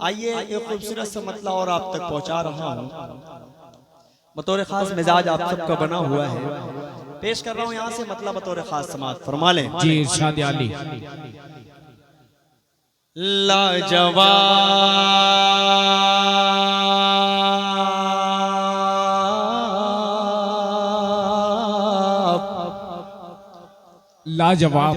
आइए एक खूबसूरत सा मतलब और आप तक पहुंचा रहा हूँ। बतौर खास मिजाज आप सबका बना हुआ है, पेश कर रहा हूँ यहाँ से मतलब बतौर खास समाअत फरमा लें। जी इरशाद आली। लाजवाब लाजवाब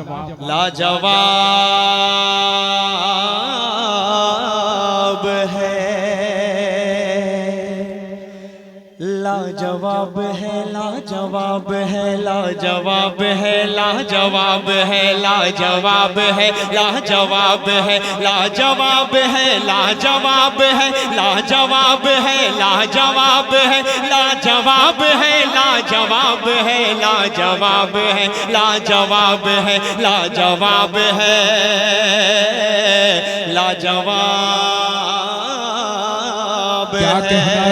लाजवाब है, लाजवाब है, लाजवाब है, लाजवाब है, लाजवाब है, लाजवाब है, लाजवाब है, लाजवाब है, लाजवाब है, लाजवाब है, लाजवाब है, लाजवाब है, लाजवाब है, लाजवाब है, लाजवाब है, लाजवाब है, लाजवाब क्या कहना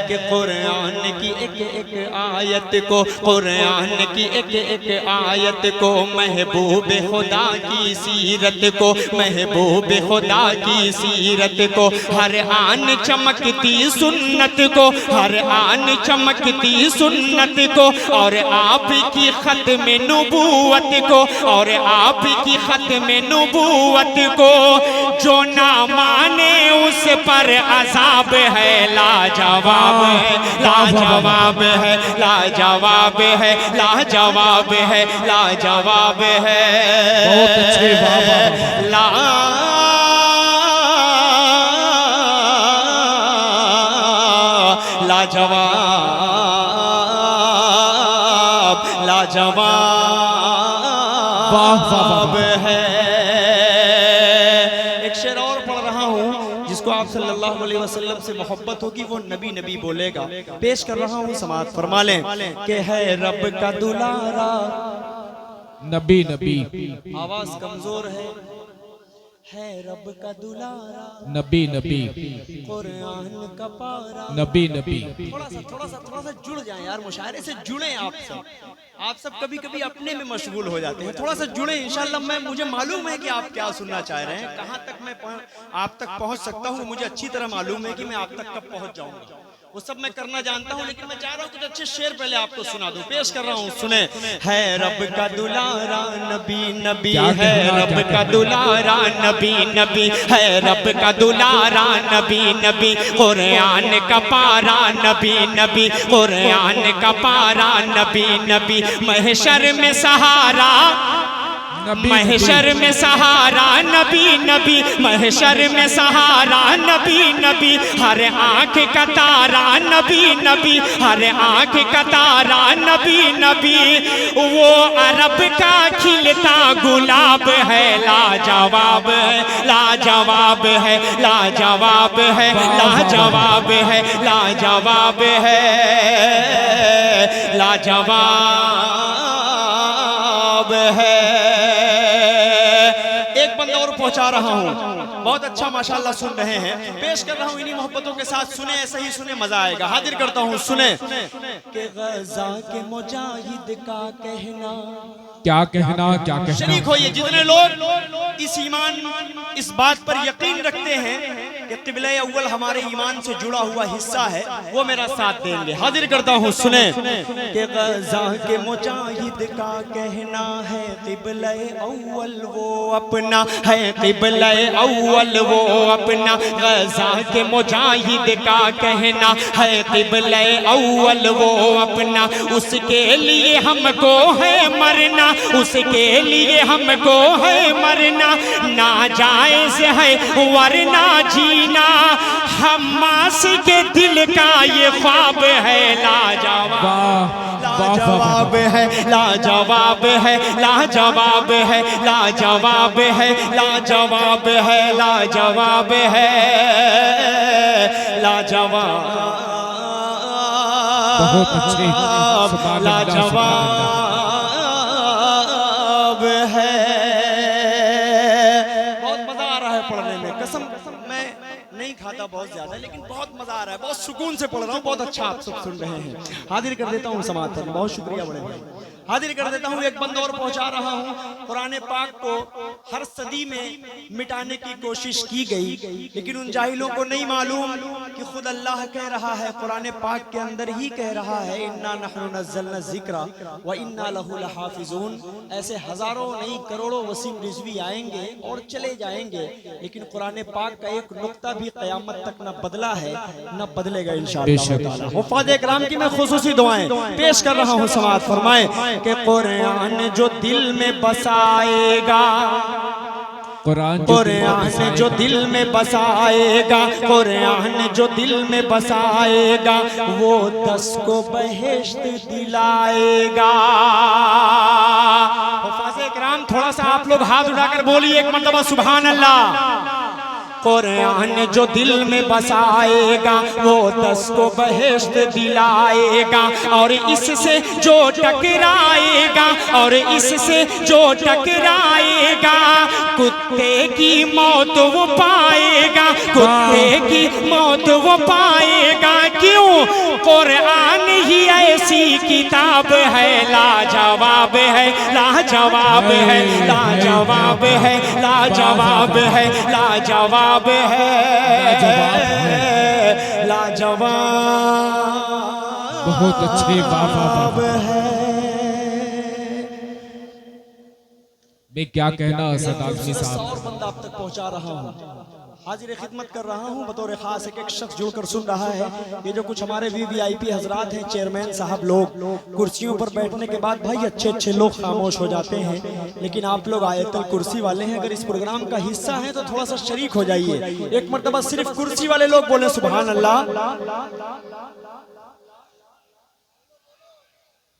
कि कुरान की एक एक आयत को, कुरान की एक एक आयत को, महबूब खुदा की सीरत को, महबूब खुदा की सीरत को, हर आन चमकती सुन्नत को, हर आन चमकती सुन्नत को, और आप की खत्म नबूवत को, और आप की खत्म नबूवत को, जो ना माने उस पर अज़ाब है। लाजवाब है, लाजवाब है, लाजवाब है, लाजवाब है, लाजवाब है। बहुत अच्छे बाबा। लाजवाब लाजवाब है। एक शेर और पढ़ रहा हूँ जिसको आप सल्लल्लाहु अलैहि वसल्लम से मोहब्बत होगी वो नबी नबी बोलेगा। पेश कर रहा हूँ समाअत फरमा लें कि है रब का दुलारा। नबी नबी आवाज कमजोर है रब का दुलारा, नबी नबी कुरान का पारा। नबी नबी थोड़ा सा जुड़ जाएं यार, मुशायरे से जुड़े आप सब कभी कभी अपने में मशगूल हो जाते हैं, थोड़ा सा जुड़े इंशाल्लाह। मुझे मालूम है कि आप क्या सुनना चाह रहे हैं, कहाँ तक मैं आप तक पहुँच सकता हूँ मुझे अच्छी तरह मालूम है कि मैं आप तक कब पहुँच जाऊँगा, वो सब मैं करना जानता हूँ। लेकिन मैं चाह रहा हूँ कुछ अच्छे शेर पहले आपको सुना दूं। पेश कर रहा हूँ, सुने। है रब का दुलारा नबी नबी, है रब का दुलारा नबी नबी, है रब का दुलारा नबी नबी, कुरान का पारा नबी नबी, कुरान का पारा नबी नबी, महशर में सहारा, महशर में सहारा नबी नबी, महशर में सहारा नबी नबी, हर आँख का तारा नबी नबी, हर आँख का तारा नबी नबी, वो अरब का खिलता गुलाब है। लाजवाब है, लाजवाब है, लाजवाब है, लाजवाब है, लाजवाब है, लाजवाब है। और पहुंचा रहा हूं, बहुत अच्छा माशाल्लाह सुन रहे हैं, पेश कर रहा हूं इन्हीं मोहब्बतों के साथ। सुने, ऐसे ही सुने, मजा आएगा। हाजिर करता हूं, सुने कि गज़ा के मुजाहिद का कहना, क्या कहना, क्या कहना। शरीक होइए जितने लोग इस ईमान, इस बात पर यकीन रखते हैं कि क़िबला अव्वल हमारे ईमान से जुड़ा हुआ हिस्सा है, वो मेरा साथ देंगे। हाजिर करता हूँ, सुने कि गज़ा के मुजाहिद का कहना है क़िबला अव्वल वो अपना है, क़िबला अव्वल वो अपना। गज़ा के मुजाहिद का कहना है क़िबला अव्वल वो अपना, उसके लिए हमको है मरना, उसके लिए हमको है मरना, नाजायज़ है वरना जीना, हम्मास के दिल का ये ख्वाब है। लाजवाब, लाजवाब है, लाजवाब है, लाजवाब है, लाजवाब है, लाजवाब है, लाजवाब है, लाजवाब, बहुत अच्छे, लाजवाब है। बहुत मजा आ रहा है पढ़ने में, कसम मैं नहीं खाता बहुत ज्यादा, लेकिन बहुत मजा आ रहा है, बहुत सुकून से पढ़ रहा हूँ, बहुत अच्छा आप सब सुन रहे हैं। हाजिर कर देता हूँ समाअत, बहुत शुक्रिया बड़े भाई। हाजिर कर देता हूँ, एक बंद और पहुंचा रहा हूँ। कुरान पाक को हर सदी में मिटाने की कोशिश की गई, लेकिन उन जाहिलों को नहीं मालूम कि खुद अल्लाह कह रहा है, कुरान पाक के अंदर ही कह रहा है, इन्ना नहनु नज़्ज़लना ज़िक्रा व इन्ना लहु लहाफ़िज़ून। ऐसे हजारों नहीं करोड़ों वसीम रिज़वी आएंगे और चले जाएंगे, लेकिन कुरान पाक का एक नुक्ता भी क़यामत तक न बदला है न बदलेगा इंशाअल्लाह ताला। हुफ़ाज़ इकराम की मैं खुसूसी दुआएं पेश कर रहा हूँ। समाअत फरमाएं कि कुरान जो दिल में बसाएगा, कुरान जो दिल में बसाएगा, कुरान जो दिल में बसाएगा, वो 10 को बहिश्त दिलाएगा। हुफ़ाज़ इकराम थोड़ा सा आप लोग हाथ उठाकर बोलिए एक मरतबा सुभान अल्लाह। कुरान जो दिल में बसाएगा, वो 10 को बहिश्त दिलाएगा, और इससे जो टकराएगा, और इससे जो टकराएगा, कुत्ते की मौत वो पाएगा, कुत्ते की मौत वो पाएगा। क्यों? कुरान ही ऐसी किताब है, लाजवाब है, लाजवाब है, लाजवाब है, लाजवाब है, लाजवाब है, लाजवाब। बहुत अच्छे, वाह वाह वाह। मैं क्या कहना असद आज़मी साहब, और बंदा आप तक पहुंचा रहा हूँ, हाजिर खिदमत कर रहा हूँ बतौर खास। एक शख्स जुड़कर सुन रहा है। ये जो कुछ हमारे VVIP हजरात हैं, चेयरमैन साहब लोग, कुर्सियों पर बैठने के बाद भाई अच्छे अच्छे लोग खामोश हो जाते हैं, लेकिन आप लोग आयतल कुर्सी वाले हैं, अगर इस प्रोग्राम का हिस्सा हैं तो थोड़ा सा शरीक हो जाइए। एक मरतबा सिर्फ कुर्सी वाले लोग बोले सुभान अल्लाह।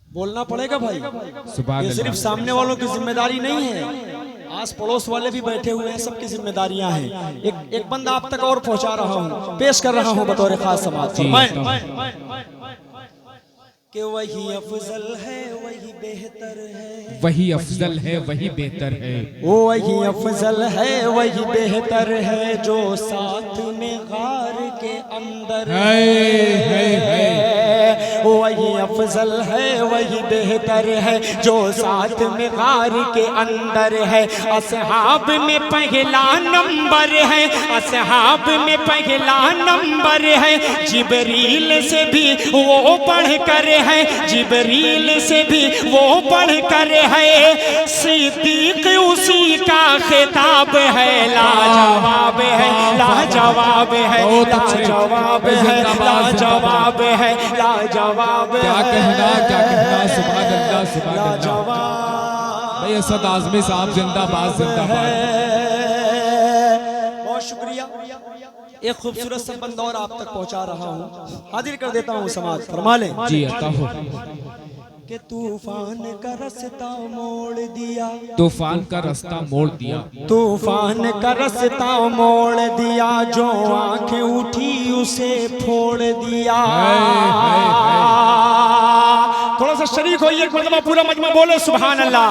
बोलना पड़ेगा भाई, ये सिर्फ सामने वालों की जिम्मेदारी नहीं है, आस पड़ोस वाले भी बैठे हुए हैं, सबकी जिम्मेदारियां हैं। एक बंदा आप तक और पहुंचा रहा हूं, पेश कर रहा हूं बतौर खास समाअत कि वही अफजल है वही बेहतर है, वही अफजल है वही बेहतर है, वही अफजल है वही बेहतर है, जो साथ में गार के अंदर है। वही अफजल है वही बेहतर है, जो साथ में गार के अंदर है। असहाब में पहला नंबर है, असहाब में पहला नंबर है, जिब्रील से भी वो बढ़कर है, जिब्रील से भी वो बढ़कर है, सिद्दीक उसी का खिताब है, लाजवाब है, लाजवाब है, लाजवाब है, लाजवाब है, लाजवाब है। क्या कहना, क्या कहना, सुभान अल्लाह, सुभान अल्लाह। भाई असद आज़मी साहब जिंदाबाद, जिंदाबाद। बहुत शुक्रिया। एक खूबसूरत सा बंद और आप तक पहुंचा रहा हूँ, हाजिर कर देता हूँ समाअत फरमा लें। जी अता हो। कि तूफान का रास्ता मोड़ दिया, तूफान का रास्ता मोड़ दिया, तूफान का रास्ता मोड़ दिया, जो आंखें उठी उसे फोड़ दिया। थोड़ा सा शरीक होइए, एक मरतबा पूरा मजमा बोले सुभान अल्लाह।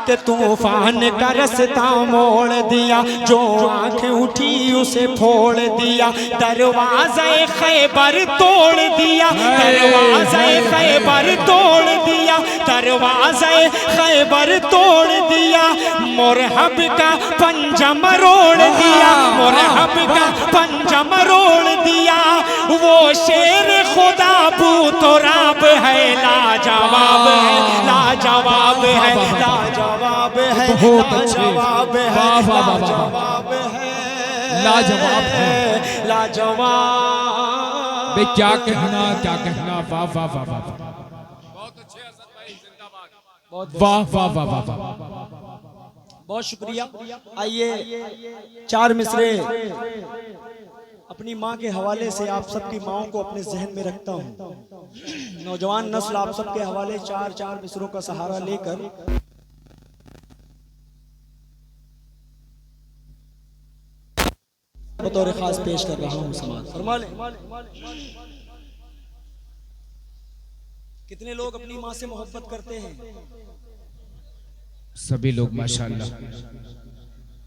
कि तूफान का रास्ता मोड़ दिया, जो आंखें उठी उसे फोड़ दिया, दरवाज़े खैबर तोड़ दिया, दरवाज़े खैबर तोड़ दिया, दरवाज़े खैबर तोड़ दिया, मुरहब का पंजा मरोड़ दिया, मुरहब का पंजा मरोड़ दिया। वो शेर खुदा बूतराब है, लाजवाब है, लाजवाब है, लाजवाब है, लाजवाब है, लाजवाब है, लाजवाब है, लाजवाब। बे क्या कहना, क्या कहना, वाह वाह वाह वाह, बहुत अच्छे असद भाई, जिंदाबाद, वाह वाह वाह वाह वाह। बहुत शुक्रिया। आइए 4 मिसरे अपनी माँ के हवाले से आप सबकी माओं को अपने जहन में रखता हूँ। नौजवान नस्ल आप सबके हवाले 4 मिसरों का सहारा लेकर बतौर खास पेश कर रहा हूँ समाअत फरमा लें। कितने लोग अपनी माँ से मोहब्बत करते हैं? सभी लोग माशाअल्लाह।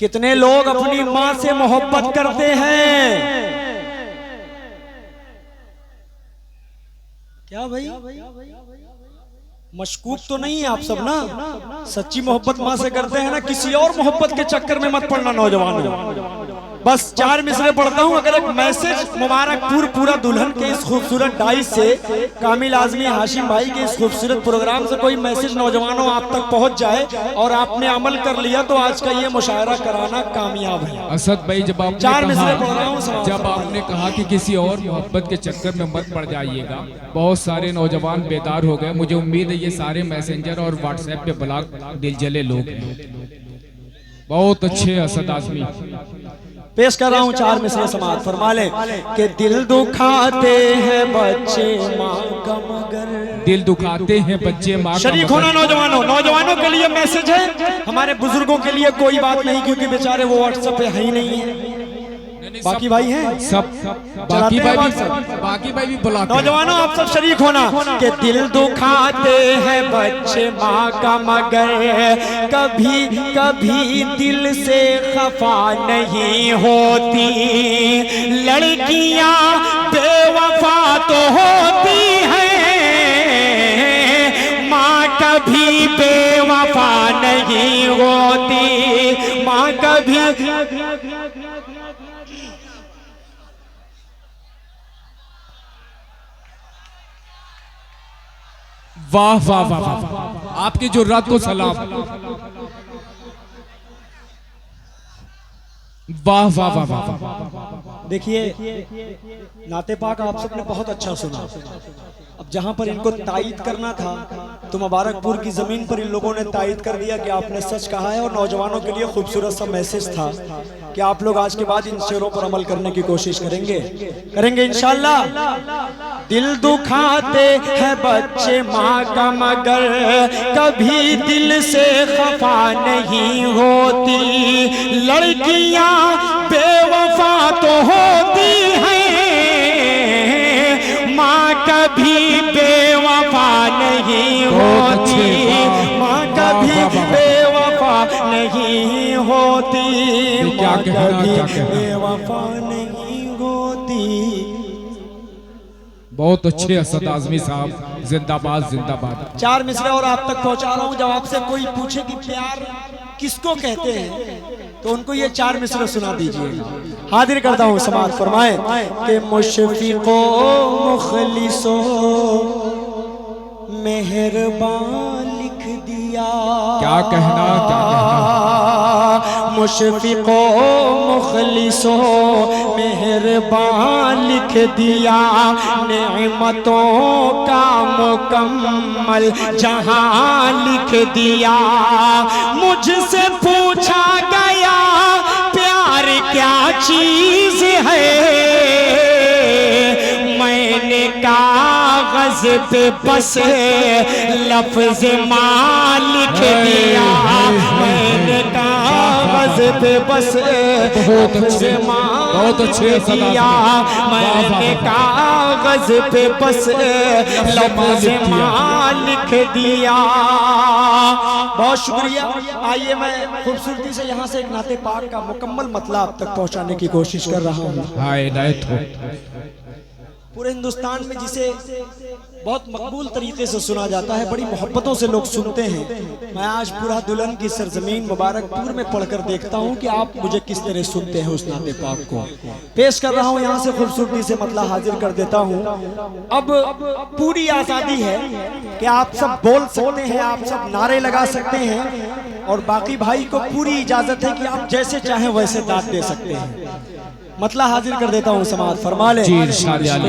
कितने लोग अपनी माँ से मोहब्बत करते हैं? क्या भाई? मशकूक तो नहीं है आप सब ना, सच्ची मोहब्बत माँ से करते हैं ना, किसी और मोहब्बत के चक्कर में मत पड़ना नौजवानों। बस 4 मिसरे पढ़ता हूँ। अगर एक मैसेज मुबारकपुर पूरा दुल्हन के इस खूबसूरत डाइस से, कामिल आजमी हाशिम भाई के इस खूबसूरत प्रोग्राम से कोई मैसेज नौजवानों आप तक पहुँच जाए और आपने अमल कर लिया तो आज का ये मुशायरा कराना कामयाब है। असद भाई जब आपने कहा कि किसी और मोहब्बत के चक्कर में मत पड़ जाइएगा, बहुत सारे नौजवान बेदार हो गए। मुझे उम्मीद है ये सारे मैसेंजर और व्हाट्सएप पे ब्लॉक दिलजले लोग हैं। बहुत अच्छे असद आजमी। पेश कर रहा हूँ 4 मिसरे समाज फरमा ले कि दिल दुखाते हैं बच्चे माँ का मगर, दिल दुखाते हैं बच्चे माँ का शरीक होना नौजवानों के लिए मैसेज है। हमारे बुजुर्गों के लिए कोई बात नहीं, क्योंकि बेचारे वो व्हाट्सएप पे है ही नहीं है। बाकी भाई हैं सब, बाकी भाई भी बुला। नौजवानों आप सब शरीक होना कि दिल दुखाते हैं बच्चे माँ का मगर, कभी कभी दिल से खफा नहीं होती, लड़कियां बेवफा तो होती हैं, माँ कभी बेवफा नहीं होती, माँ कभी। वाह वाह वाह वाह, आपकी जुर्रात को सलाम। वाह वाह वाह वाह। देखिए नाते पाक आप सबने बहुत अच्छा सुना। अब जहां पर इनको तायीद करना था तो मुबारकपुर की जमीन पर इन लोगों ने तायीद कर दिया कि आपने सच कहा है, और नौजवानों के लिए खूबसूरत सा मैसेज था कि आप लोग आज के बाद इन शेरों पर अमल करने की कोशिश करेंगे इंशाल्लाह। दिल दुखाते हैं बच्चे माँ का मगर, कभी दिल से खफा नहीं होती, लड़कियां बेवफा तो होती हैं, माँ कभी बेवफा नहीं होती, माँ कभी बेवफा नहीं होती, माँ कभी बेवफा नहीं होती। बहुत अच्छे असद आजमी साहब, जिंदाबाद जिंदाबाद। 4 मिसरे और आप तक पहुंचा रहा हूं। जब आपसे कोई पूछे कि प्यार किसको कहते हैं तो उनको ये 4 मिसरे सुना दीजिए। हाजिर करता हूं समाज फरमाए कि मुशफिको मुखलिसो मेहरबान लिख दिया। क्या कहना मुशफिको मुखलिसो मेहरबान लिख दिया, नेमतों का मुकम्मल जहां लिख दिया। मुझसे पूछा गया प्यार क्या चीज है, मैंने कागज पे बस लफ्ज माँ लिख दिया, मैंने कागज पे बस लफ्ज माँ दिया, मैंने कागज पे बस लफ्ज माँ लिख दिया। बहुत शुक्रिया। आइए मैं खूबसूरती से यहाँ से एक नाते पाक का मुकम्मल मतलब आप तक पहुँचाने की कोशिश कर रहा हूँ। पूरे हिंदुस्तान में जिसे बहुत मकबूल तरीके से सुना जाता है, बड़ी मोहब्बतों से लोग सुनते हैं। मैं आज पूरा दुल्हन की सरजमीन मुबारकपुर में पढ़कर देखता हूं कि आप मुझे किस तरह सुनते हैं। उस नाते पाक को पेश कर रहा हूं यहाँ से खूबसूरती से मतलब हाजिर कर देता हूं। अब पूरी आज़ादी है कि आप सब बोल सकते हैं, आप सब नारे लगा सकते हैं, और बाकी भाई को पूरी इजाजत है कि आप जैसे चाहें वैसे दाद दे सकते हैं। मतलब हाजिर कर देता हूँ समाज फरमा ले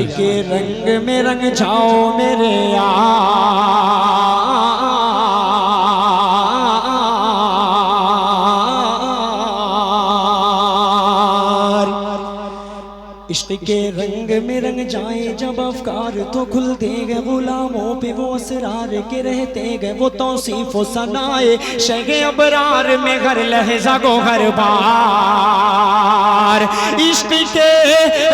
के रंग में रंग जाओ मेरे इश्क के रंग में रंग जाए जब अफकार तो खुलते गए, गुलामों पे वो असरार के रहते गए, वो तौसीफ सनाए शगे अबरार में घर लहजा गो हर बार। इश्क के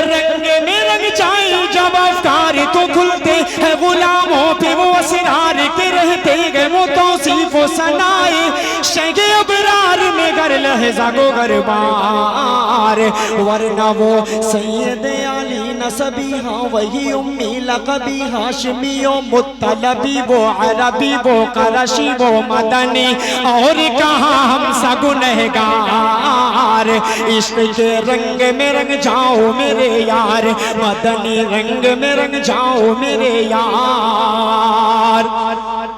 रंग में रंग जाए जब अफकार तो खुलते हैं, गुलामों पे वो असरार के रहते गए, वो तौसीफ सनाए शगे अबरार में कर लहजा गो गरबार, वरना वो सैयद अली नसबी हाँ वही उम्मी लकबी हाशमी ओ मुत्तलबी, वो अरबी वो करशी वो मदनी, और कहाँ हम सा गुनहगार। इश्क के रंग में रंग जाओ मेरे यार, मदनी रंग में रंग जाओ मेरे यार।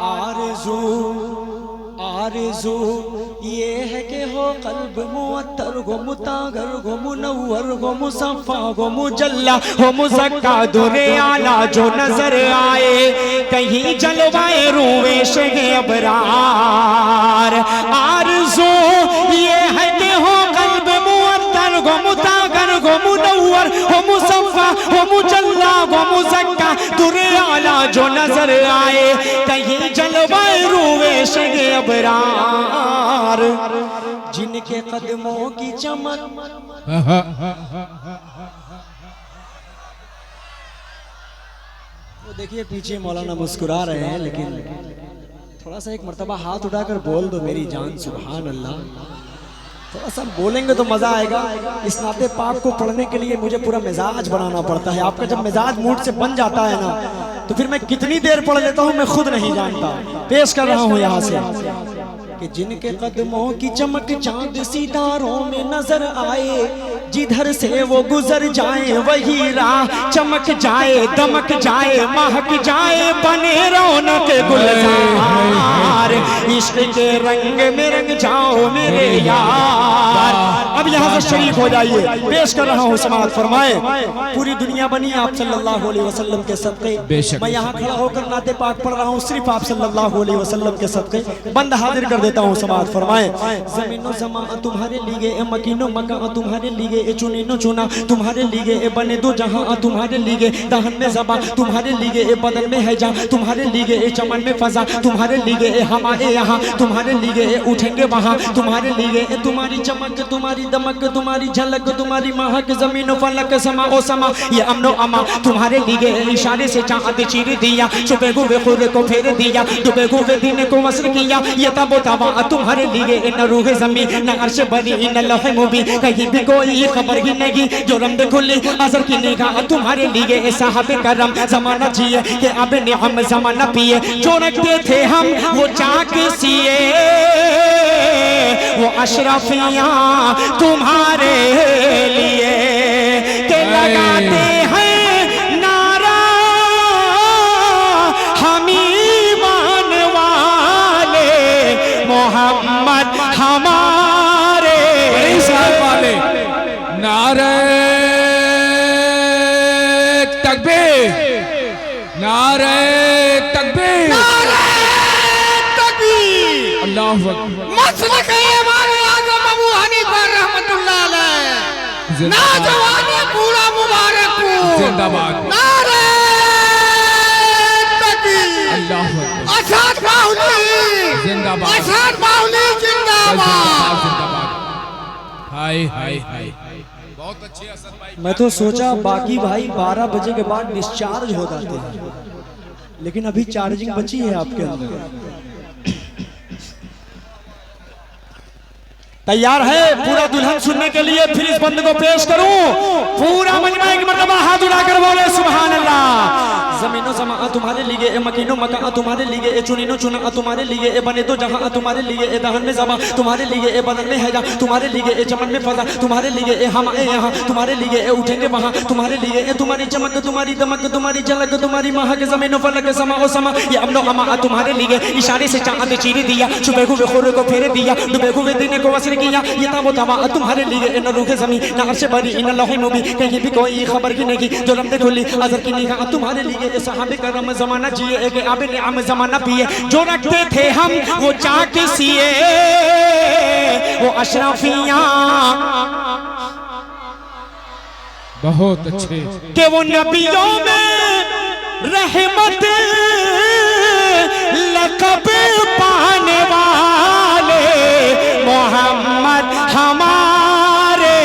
आरज़ू आरज़ू ये है कि हो कल्ब मुअत्तर गो मुतागर गो मुनव्वर गो मुसफ़ा गो मुजल्ला हो मुज़क्का दुरे आला जो नजर आए, कहीं जलवाए रूए शे अबरार। आरज़ू ये है कि हो कल्ब मुअत्तर गो मुतागर गो मुनव्वर हो मुसफ़ा हो मुजल्ला गो मुज़क्का दुरे आला जो नजर आए, कहीं जलवाए रूए शे अबरार। जिनके कदमों की चमक तो देखिए पीछे मौलाना मुस्कुरा रहे हैं, लेकिन थोड़ा सा एक मर्तबा हाथ उठाकर बोल दो मेरी जान सुभान अल्लाह। थोड़ा सा बोलेंगे तो मजा आएगा। इस नाते पाक को पढ़ने के लिए मुझे पूरा मिजाज बनाना पड़ता है। आपका जब मिजाज मूड से बन जाता है ना, तो फिर मैं कितनी देर पढ़ लेता हूँ मैं खुद नहीं जानता। पेश कर रहा हूँ यहाँ से कि जिनके कदमों की चमक चांद सितारों में नजर आए, जिधर से वो गुजर जाए वही राह चमक जाए, दमक जाए, महक जाए, बने रौनक गुलजार। इश्क के रंग में रंग जाओ मेरे यार। अब यहाँ से शरीक हो जाइए, पेश कर रहा हूँ समाअत फरमाए। पूरी दुनिया बनी आप सल्लल्लाहु अलैहि वसल्लम के सदक़े। मैं यहाँ खड़ा होकर नाते पाक पढ़ रहा हूँ सिर्फ आप सल्लल्लाहु अलैहि वसल्लम के सदक़े। बंद हाजिर कर देता हूँ, समाअत फरमाए। ज़मीनो ज़मा तुम्हारे लिए, मकीनो मका तुम्हारे लिए, चुनीनो चुना तुम्हारे लिए, बने दो जहां तुम्हारे लिए, दहन में ज़बा तुम्हारे लिए, बदन में है जा तुम्हारे लिए, चमन में फजा तुम्हारे लिए, हमारे यहाँ तुम्हारे लिए, उठेंगे वहाँ तुम्हारे लिए। तुम्हारी चमक तुम्हारी दमक तुम्हारी झलक तुम्हारी महक, ज़मीन फलक समा ओ समा ये अमनो अमा तुम्हारे लिए। इशारे से चाँद चीर दिया, छुपे हुए खुद को फेर दिया, डूबे हुए दिन को वस्र किया, ये तबो तवा तुम्हारे लिए। न रूह ज़मीन न अर्श बरी न लौह मुबीन, कहीं भी कोई खबर ही नहीं, जो रंग खुली अज़र की निगाह तुम्हारे लिए। साहब करम ज़माना जिए कि अब निअम ज़माना पिए, जो रखते थे हम वो चाक सिए, वो अशरफियाँ तुम्हारे लिए के लगाते हैं नारा हम ईमान वाले, मोहम्मद हमारे वाले। नारे तकबीर, नारे तकबीर, नारे तकबीर। अल्लाहु अकबर। मसलक इमाम आज़म अबू हनीफा रहमतुल्लाह अलैह, नौजवानी पूरा मुबारक हो। जिंदाबाद। नारे तकबीर। अल्लाहु अकबर। असाद बाहुली जिंदाबाद। असाद बाहुली जिंदाबाद। जिंदाबाद। हाय हाय हाय, बहुत अच्छे असद भाई। मैं तो सोचा बाकी भाई 12 बजे के बाद डिस्चार्ज हो जाते हैं, लेकिन अभी चार्जिंग बची है आपके अंदर। तैयार है पूरा दुल्हन सुनने के लिए? फिर इस बंद को पेश करूं। पूरा मजमा एक मरतबा हाथ उठाकर बोले सुभान अल्लाह। ज़मीनो ज़मा तुम्हारे लिए, मकीनो मका तुम्हारे लिए, चुनीनो चुना तुम्हारे लिए, बने तो जहां तुम्हारे लिए, दहन में ज़बा तुम्हारे लिए, बदन में हैजा तुम्हारे लिए, चमन में फजा तुम्हारे लिए, हमारे यहाँ तुम्हारे लिए, उठेंगे वहाँ तुम्हारे लिए। तुम्हारी चमक तुम्हारी दमक तुम्हारी झलक तुम्हारी महक, ज़मीनो फलक समा ओ समा ये अमनो अमा तुम्हारे लिए। इशारे से चाँद चीर दिया, छुपे हुए खुर को फेर दिया, डूबे हुए दिन को वस्र किया, ये तबो तवा तुम्हारे लिए। न रूह ज़मीन न अर्श बरी न लौह मुबीन, कहीं भी कोई खबर की नहीं, जो रंग खुली अज़र की निगाह तुम्हारे लिए। साहब करम ज़माना जिए कि अब निअम ज़माना पिए, जो रखते थे हम वो चाक सिए, वो अशरफियाँ बहुत अच्छे के वो नबियों में रहमत लक़ब पाने वाले, मोहम्मद हमारे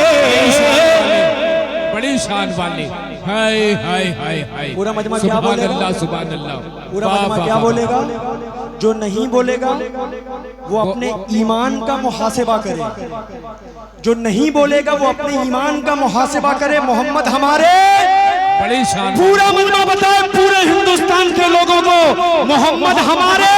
बड़ी शान वाले। हाय हाय हाय हाय। पूरा मजमा क्या सुभान बोलेगा? अल्लाह सुभान अल्लाह। पूरा मजमा क्या बोलेगा? जो नहीं बोलेगा वो अपने ईमान का मुहासिबा करे, जो नहीं बोलेगा वो अपने ईमान का मुहासिबा करे। मोहम्मद हमारे बड़ी शान, पूरा मजमा बताए पूरे हिंदुस्तान के लोगों को, मोहम्मद हमारे।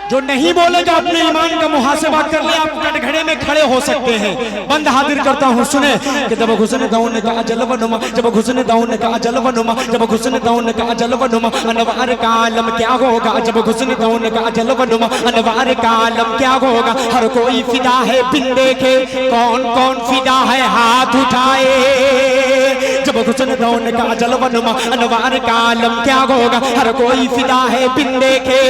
जो नहीं बोलेगा अपने ईमान का मुहासिबा कर ले। आप कटघरे में खड़े हो सकते हैं। बंद हाजिर करता हूँ, सुने कि जब हुस्न दाऊन ने कहा जलवनुमा, जब हुस्न दाऊन ने कहा जलवनुमा, जब हुस्न दाऊन ने कहा जलवनुमा, अनवार का आलम क्या होगा। जब हुस्न दाऊन ने कहा जलवनुमा, अनवार का आलम क्या होगा। हर कोई फिदा है बिन देखे, कौन कौन फिदा है हाथ उठाए। जब हुस्न दाऊन ने कहा जलवनुमा, अनवार का आलम क्या होगा। हर कोई फिदा है बिन देखे,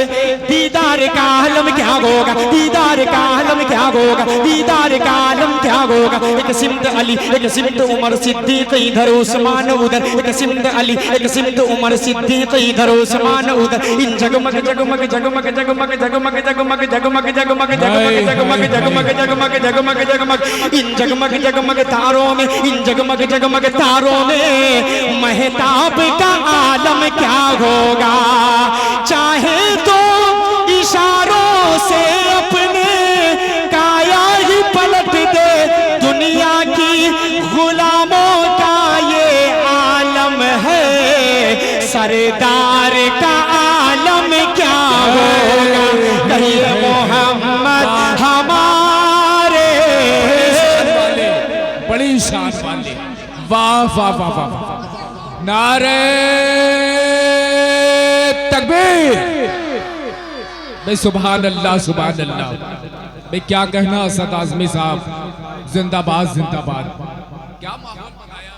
दीदार का आलम क्या होगा। दीदार का आलम क्या होगा। दीदार का आलम क्या होगा। एक सिमत अली, एक सिमत उमर सिद्दीक, इधर उस्मान उधर। एक सिमत अली, एक सिमत उमर सिद्दीक, इधर उस्मान उधर। इन जगमग जगमग जगमग जगमग जगमग जगमग जगमग जगमग जगमग जगमग जगमग जगमग जगमग जगमग इन जगमग जगमग तारों में, इन जगमग जगमग तारों में महताब का आलम क्या होगा। चाहे तो इशारों से अपने काया ही पलट दे, दुनिया की गुलामों का ये आलम है। सरदार का आलम क्या होगा। कहिए मोहम्मद हमारे, बड़ी शान वाले। वाह वाह वाह वाह, नारे तकबीर। भाई सुभान अल्लाह, सुभान अल्लाह। भाई क्या कहना असद आजमी साहब, जिंदाबाद जिंदाबाद। क्या माहौल बनाया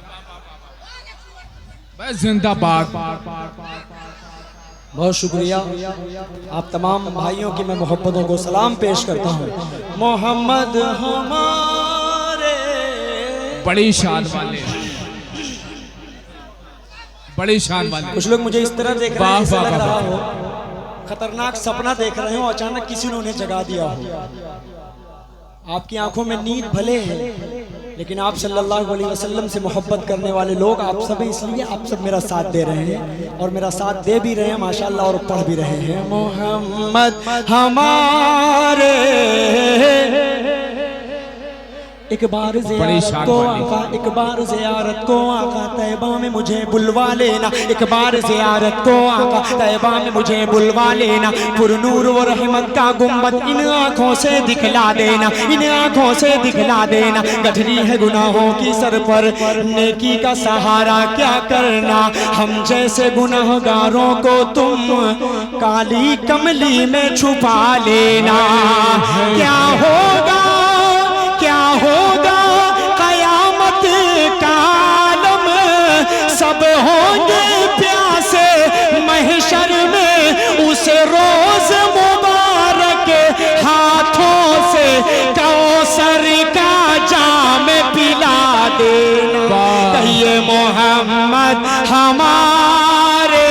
भाई, जिंदाबाद। बहुत शुक्रिया। आप तमाम भाइयों की मैं मोहब्बतों को सलाम पेश करता हूँ। मोहम्मद हमारे, बड़ी शान वाले, बड़ी शान वाले। कुछ लोग मुझे इस तरह देख रहे हैं, ऐसा वाह, लग वाह, रहा वाह। हो खतरनाक सपना देख रहे हो, अचानक किसी ने उन्हें जगा दिया हो। आपकी आंखों में नींद भले है, लेकिन आप सल्लल्लाहु अलैहि वसल्लम से मोहब्बत करने वाले लोग आप सब हैं, इसलिए आप सब मेरा साथ दे रहे हैं और मेरा साथ दे भी रहे हैं माशाल्लाह, और पढ़ भी रहे हैं। मोहम्मद हमारे, एक बार ज़ियारत को आका, एक बार ज़ियारत को आका तैबा में मुझे बुलवा लेना। एक बार ज़ियारत को आका तैबा में मुझे बुलवा लेना। पुरनूर व रहमत का गुंबद इन आँखों से दिखला देना, इन आँखों से दिखला देना। गठरी है गुनाहों की सर पर, नेकी का सहारा क्या करना। हम जैसे गुनाहगारों को तुम काली कमली में छुपा लेना। क्या होगा, क्या होगा कयामत का आलम, सब होंगे प्यासे महशर में। उस रोज मुबारक हाथों से कौसर का जाम पिला देना। कहिए मोहम्मद हमारे,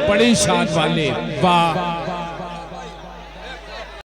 बड़ी शान वाले। वाह